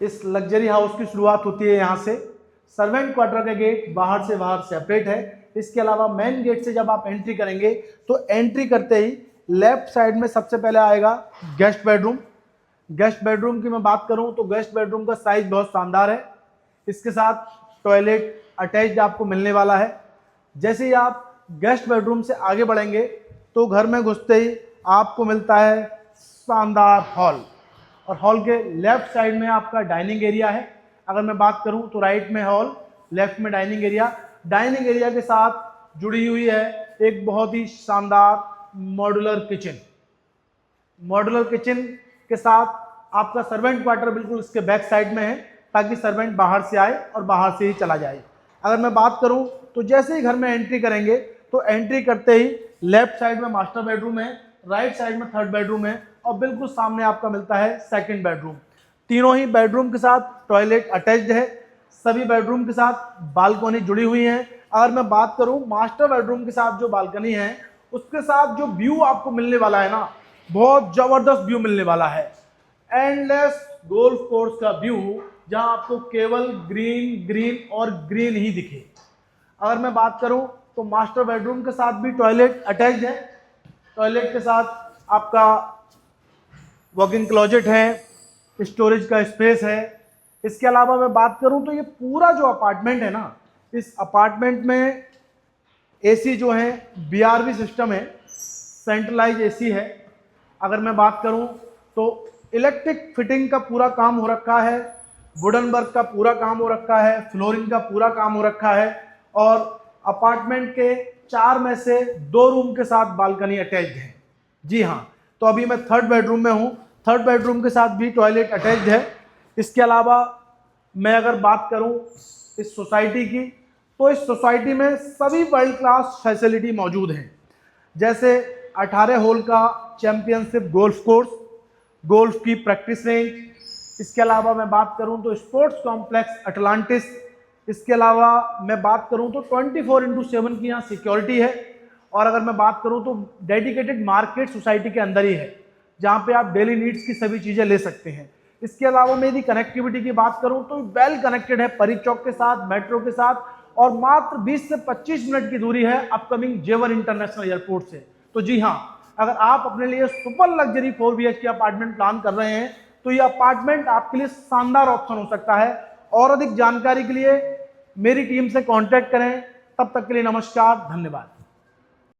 इस luxury house की शुरुआत होती है यहाँ से। सर्वेंट क्वार्टर का गेट बाहर सेपरेट है। इसके अलावा मेन गेट से जब आप एंट्री करेंगे तो एंट्री करते ही लेफ्ट साइड में सबसे पहले आएगा गेस्ट बेडरूम। गेस्ट बेडरूम की मैं बात करूं तो गेस्ट बेडरूम का साइज बहुत शानदार है। इसके साथ टॉयलेट अटैच्ड आपको मिलने वाला है। जैसे ही आप गेस्ट बेडरूम से आगे बढ़ेंगे तो घर में घुसते ही आपको मिलता है शानदार हॉल, और हॉल के लेफ्ट साइड में आपका डाइनिंग एरिया है। अगर मैं बात करूं तो राइट में हॉल, लेफ्ट में डाइनिंग एरिया। डाइनिंग एरिया के साथ जुड़ी हुई है एक बहुत ही शानदार मॉड्यूलर किचन। मॉड्यूलर किचन के साथ आपका सर्वेंट क्वार्टर बिल्कुल इसके बैक साइड में है, ताकि सर्वेंट बाहर से आए और बाहर से ही चला जाए। अगर मैं बात करूं तो जैसे ही घर में एंट्री करेंगे तो एंट्री करते ही लेफ्ट साइड में मास्टर बेडरूम है, राइट साइड में थर्ड बेडरूम है, और बिल्कुल सामने आपका मिलता है सेकंड बेडरूम। तीनों ही बेडरूम के साथ टॉयलेट अटैच्ड है। सभी बेडरूम के साथ बालकनी जुड़ी हुई है। अगर मैं बात करूं मास्टर बेडरूम के साथ जो बालकनी है उसके साथ जो व्यू आपको मिलने वाला है ना, बहुत जबरदस्त व्यू मिलने वाला है। एंडलेस गोल्फ कोर्स का व्यू, जहां आपको केवल ग्रीन ग्रीन और ग्रीन ही दिखे। अगर मैं बात करूं तो मास्टर बेडरूम के साथ भी टॉयलेट अटैच्ड है। टॉयलेट के साथ आपका वॉकिंग क्लोजेट है, स्टोरेज का स्पेस है। इसके अलावा मैं बात करूं तो ये पूरा जो अपार्टमेंट है ना, इस अपार्टमेंट में एसी जो है बीआरवी सिस्टम है, सेंट्रलाइज एसी है। अगर मैं बात करूं तो इलेक्ट्रिक फिटिंग का पूरा काम हो रखा है, वुडन वर्क का पूरा काम हो रखा है, फ्लोरिंग का पूरा काम हो रखा है, और अपार्टमेंट के 4 में से 2 रूम के साथ बालकनी अटैच्ड है। जी हाँ, तो अभी मैं थर्ड बेडरूम में हूँ। थर्ड बेडरूम के साथ भी टॉयलेट अटैच्ड है। इसके अलावा मैं अगर बात करूँ इस सोसाइटी की, तो इस सोसाइटी में सभी वर्ल्ड क्लास फैसिलिटी मौजूद हैं। जैसे 18 होल का चैंपियनशिप गोल्फ कोर्स, गोल्फ की प्रैक्टिस रेंज। इसके अलावा मैं बात करूं तो स्पोर्ट्स कॉम्प्लेक्स अटलांटिस। इसके अलावा मैं बात करूं तो 24/7 की यहाँ सिक्योरिटी है। और अगर मैं बात करूं तो डेडिकेटेड मार्केट सोसाइटी के अंदर ही है, जहां पे आप डेली नीड्स की सभी चीज़ें ले सकते हैं। इसके अलावा मैं यदि कनेक्टिविटी की बात करूं तो वेल कनेक्टेड है परी चौक के साथ, मेट्रो के साथ, और मात्र 20 से 25 मिनट की दूरी है अपकमिंग जेवर इंटरनेशनल एयरपोर्ट से। तो जी हाँ, अगर आप अपने लिए super luxury 4 BHK apartment plan कर रहे हैं तो ये अपार्टमेंट आपके लिए शानदार ऑप्शन हो सकता है। और अधिक जानकारी के लिए मेरी टीम से कांटेक्ट करें। तब तक के लिए नमस्कार, धन्यवाद।